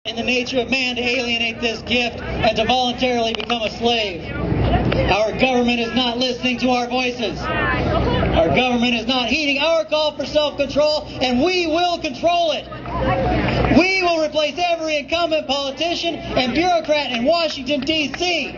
in the nature of man to alienate this gift and to voluntarily become a slave. Our government is not listening to our voices. Our government is not heeding our call for self-control, and we will control it. We will replace every incumbent politician and bureaucrat in Washington, D.C.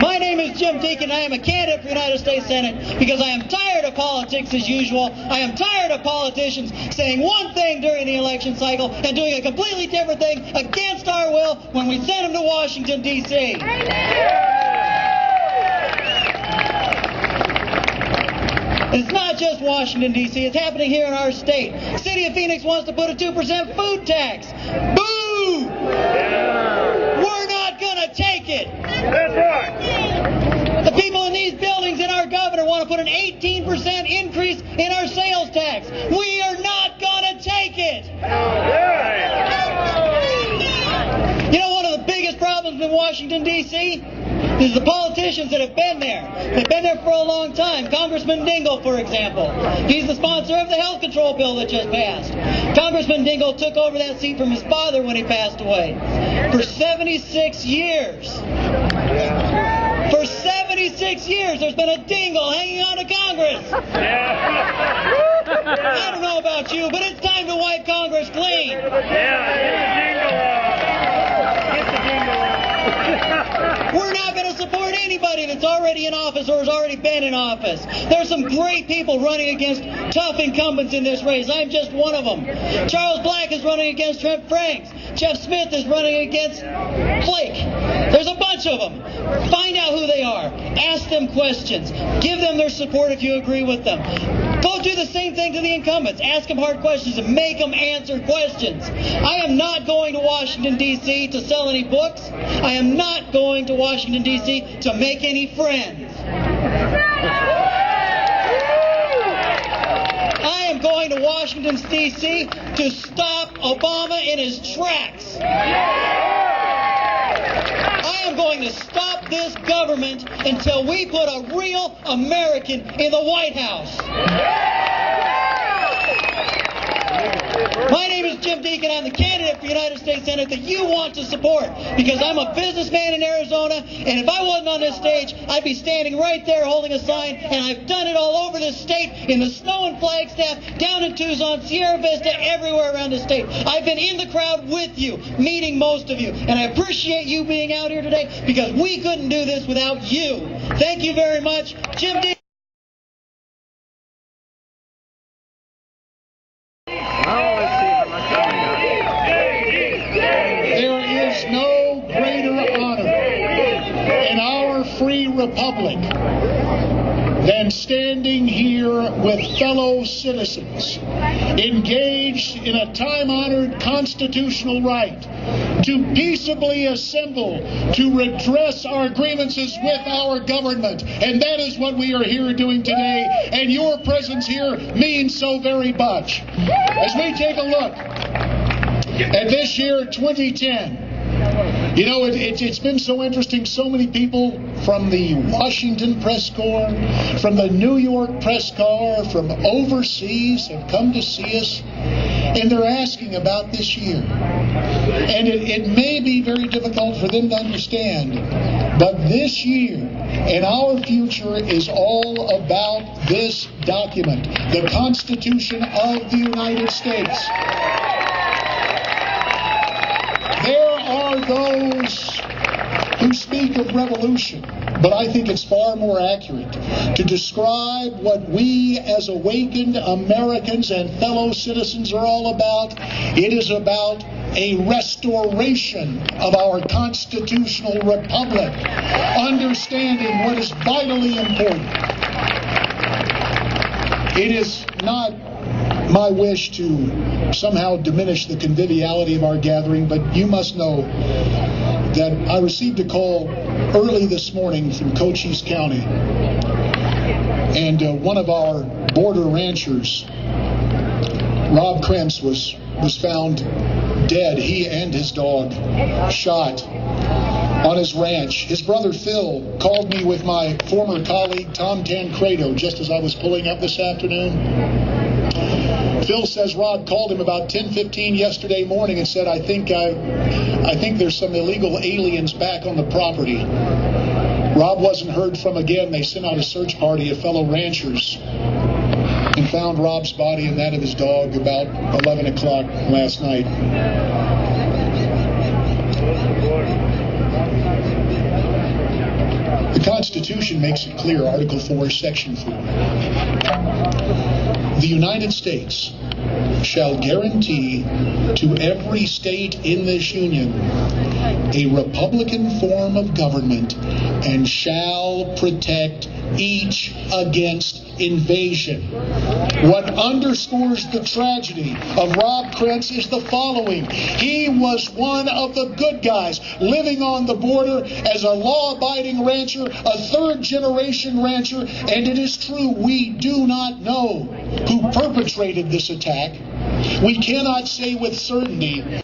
My name is Jim Deacon. I am a candidate for United States Senate because I am tired of politics as usual. I am tired of politicians saying one thing during the election cycle and doing a completely different thing against our will when we send them to Washington, D.C. It's not just Washington, D.C. It's happening here in our state. The city of Phoenix wants to put a 2% food tax. Boo! We're not going to take it. That's right. The people in these buildings and our governor want to put an 18% increase in our sales tax. We are not going to take it. You know, one of the biggest problems in Washington, D.C. is the politicians that have been there. They've been there for a long time. Congressman Dingell, for example. He's the sponsor of the health control bill that just passed. Congressman Dingell took over that seat from his father when he passed away. For 76 years. For 76 years, there's been a Dingell hanging on to Congress. I don't know about you, but it's time to wipe Congress clean. We're not going to support anybody that's already in office or has already been in office. There's some great people running against tough incumbents in this race. I'm just one of them. Charles Black is running against Trent Franks. Jeff Smith is running against Flake. There's a bunch of them. Find out who they are. Ask them questions. Give them their support if you agree with them. Go do the same thing to the incumbents. Ask them hard questions and make them answer questions. I am not going to Washington, D.C. to sell any books. I am not going to Washington, D.C. to make any friends. I am going to Washington, D.C. to stop Obama in his tracks. I am going to stop this government until we put a real American in the White House. My name is Jim Deacon. I'm the candidate for United States Senate that you want to support because I'm a businessman in Arizona, and if I wasn't on this stage, I'd be standing right there holding a sign, and I've done it all over this state, in the snow and Flagstaff, down in Tucson, Sierra Vista, everywhere around the state. I've been in the crowd with you, meeting most of you, and I appreciate you being out here today because we couldn't do this without you. Thank you very much. Jim Deacon. Republic than standing here with fellow citizens engaged in a time-honored constitutional right to peaceably assemble to redress our grievances with our government. And that is what we are here doing today, and your presence here means so very much. As we take a look at this year, 2010, you know, it's been so interesting. So many people from the Washington press corps, from the New York press corps, from overseas have come to see us, and they're asking about this year. And it may be very difficult for them to understand, but this year and our future is all about this document, the Constitution of the United States. There are those who speak of revolution, but I think it's far more accurate to describe what we as awakened Americans and fellow citizens are all about. It is about a restoration of our constitutional republic, understanding what is vitally important. It is not my wish to somehow diminish the conviviality of our gathering, but you must know that I received a call early this morning from Cochise County, and one of our border ranchers, Rob Krentz, was found dead, he and his dog, shot on his ranch. His brother Phil called me with my former colleague Tom Tancredo just as I was pulling up this afternoon. Phil says Rob called him about 10:15 yesterday morning and said, I think there's some illegal aliens back on the property. Rob wasn't heard from again. They sent out a search party of fellow ranchers and found Rob's body and that of his dog about 11 o'clock last night. The Constitution makes it clear, Article 4, Section 4. The United States shall guarantee to every state in this union a republican form of government and shall protect each against invasion. What underscores the tragedy of Rob Krentz is the following. He was one of the good guys living on the border as a law-abiding rancher, a third-generation rancher, and it is true, we do not know who perpetrated this attack. We cannot say with certainty